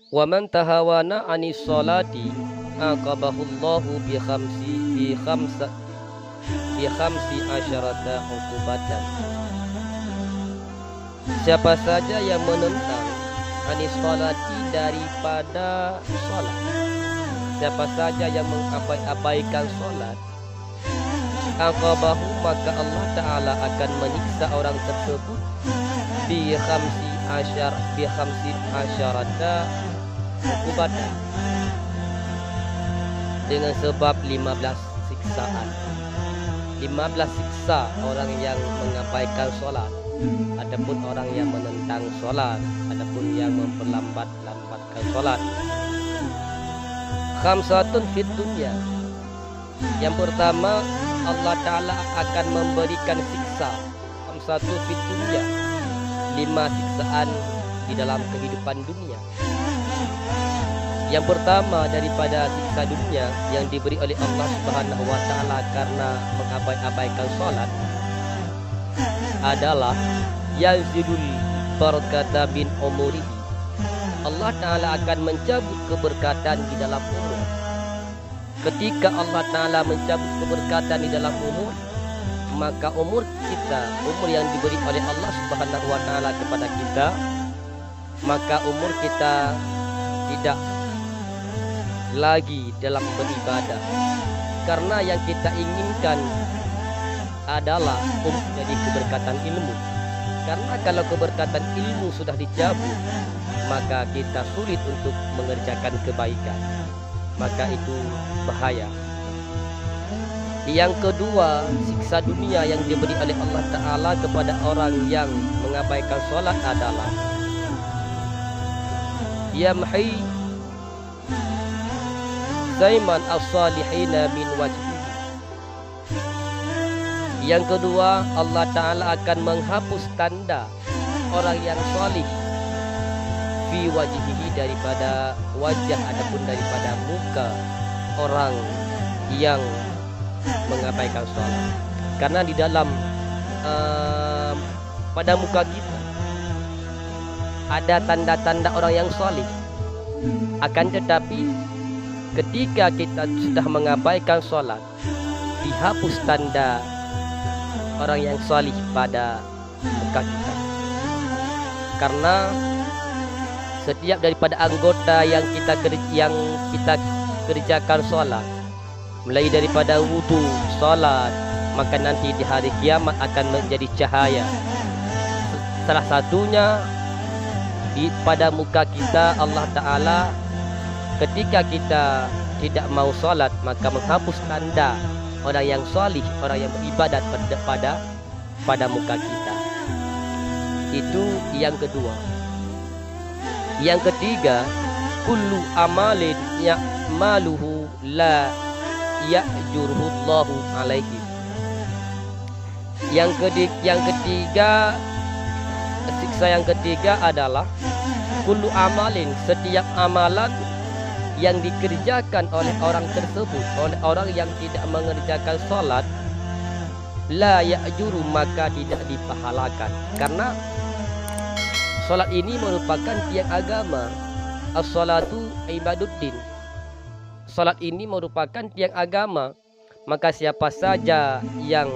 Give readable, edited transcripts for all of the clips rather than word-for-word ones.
Wa man tahawana anis salati aqabahullahu bi khamsi asyarata uqubatan. Siapa saja yang menentang anis salati daripada salat, siapa saja yang mengabaikan salat, aqabahu maka Allah Ta'ala akan menyiksa orang tersebut bi khamsi asyarata uqubatan, dengan sebab 15 siksaan. 15 siksa orang yang mengabaikan sholat, adapun orang yang menentang sholat, adapun yang memperlambatkan sholat. Khamsatun fid dunya. Yang pertama, Allah Ta'ala akan memberikan siksa. Khamsatu fid dunya, 5 siksaan di dalam kehidupan dunia. Yang pertama daripada siksa dunia yang diberi oleh Allah Subhanahu wa Ta'ala karena mengabaikan salat adalah yazidul barakata bin umurihi. Allah Ta'ala akan mencabut keberkatan di dalam umur. Ketika Allah Ta'ala mencabut keberkatan di dalam umur, maka umur kita, umur yang diberi oleh Allah Subhanahu wa Ta'ala kepada kita, maka umur kita tidak lagi dalam beribadah, karena yang kita inginkan adalah jadi keberkatan ilmu. Karena kalau keberkatan ilmu sudah dicabut, maka kita sulit untuk mengerjakan kebaikan, maka itu bahaya. Yang kedua, siksa dunia yang diberi oleh Allah Ta'ala kepada orang yang mengabaikan sholat adalah yamhi Zaiman as-salihina min wajhi. Yang kedua, Allah Ta'ala akan menghapus tanda orang yang salih fi wajhihi, daripada wajah ataupun daripada muka orang yang mengabaikan sholat. Karena di dalam pada muka kita ada tanda-tanda orang yang salih. Akan tetapi ketika kita sudah mengabaikan sholat, dihapus tanda orang yang salih pada muka kita. Karena setiap daripada anggota yang kita kerjakan sholat, mulai daripada wudu, sholat, maka nanti di hari kiamat akan menjadi cahaya. Salah satunya pada muka kita, Allah Ta'ala ketika kita tidak mau sholat, maka menghapus tanda orang yang salih, orang yang beribadat pada muka kita. Itu yang kedua. Yang ketiga, kullu amalin ya'maluhu la ya'jurullahu alaihi. Yang ketiga, siksa yang ketiga adalah kullu amalin, setiap amalan yang dikerjakan oleh orang tersebut, oleh orang yang tidak mengerjakan sholat, la ya'juru, maka tidak dipahalakan. Karena sholat ini merupakan tiang agama. As-sholatu ibaduddin. Sholat ini merupakan tiang agama. Maka siapa saja yang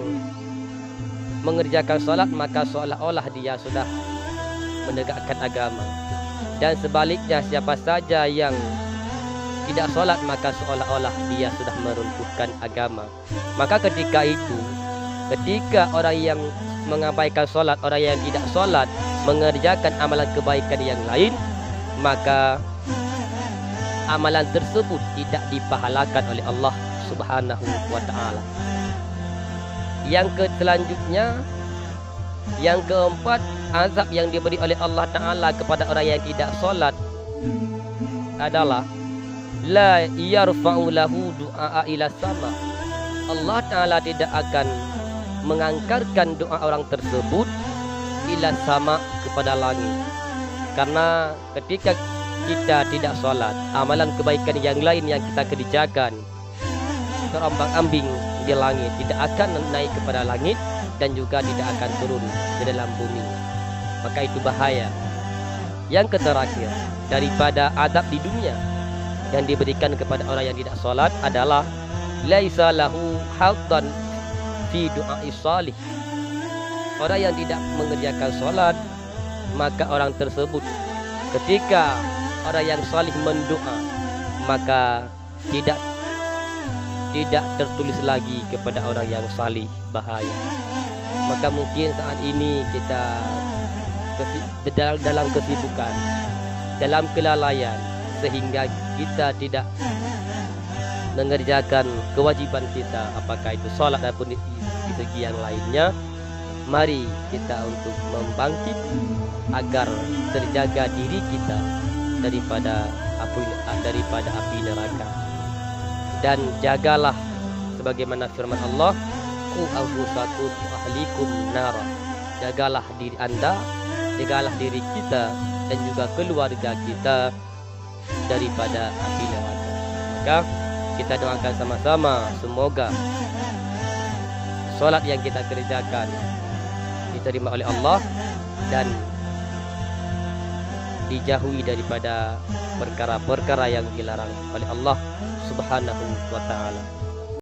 mengerjakan sholat, maka seolah-olah dia sudah menegakkan agama. Dan sebaliknya, siapa saja yang tidak sholat, maka seolah-olah dia sudah meruntuhkan agama. Maka ketika itu, ketika orang yang mengabaikan sholat, orang yang tidak sholat, mengerjakan amalan kebaikan yang lain, maka amalan tersebut tidak dipahalakan oleh Allah Subhanahu wa Ta'ala. Yang selanjutnya, yang keempat, azab yang diberi oleh Allah Ta'ala kepada orang yang tidak sholat adalah la yarfa'u lahu du'a ila sama. Allah Ta'ala tidak akan mengangkarkan doa orang tersebut ila sama, kepada langit. Karena ketika kita tidak sholat, amalan kebaikan yang lain yang kita kerjakan terombang-ambing di langit, tidak akan naik kepada langit dan juga tidak akan turun ke dalam bumi. Maka itu bahaya. Yang terakhir, daripada adab di dunia yang diberikan kepada orang yang tidak sholat adalah laisa lahu haddan fi du'ai salih. Orang yang tidak mengerjakan sholat, maka orang tersebut ketika orang yang salih mendoa, maka tidak tertulis lagi kepada orang yang salih, bahaya. Maka mungkin saat ini kita dalam kesibukan, dalam kelalaian, sehingga kita tidak mengerjakan kewajiban kita, apakah itu sholat ataupun di segi yang lainnya. Mari kita untuk membangkit agar terjaga diri kita daripada api neraka. Dan jagalah sebagaimana firman Allah, qu anfusakum ahlikum nara. Jagalah diri Anda, jagalah diri kita dan juga keluarga kita daripada api neraka. Maka kita doakan sama-sama semoga sholat yang kita kerjakan diterima oleh Allah dan dijauhi daripada perkara-perkara yang dilarang oleh Allah Subhanahu wa ta'ala.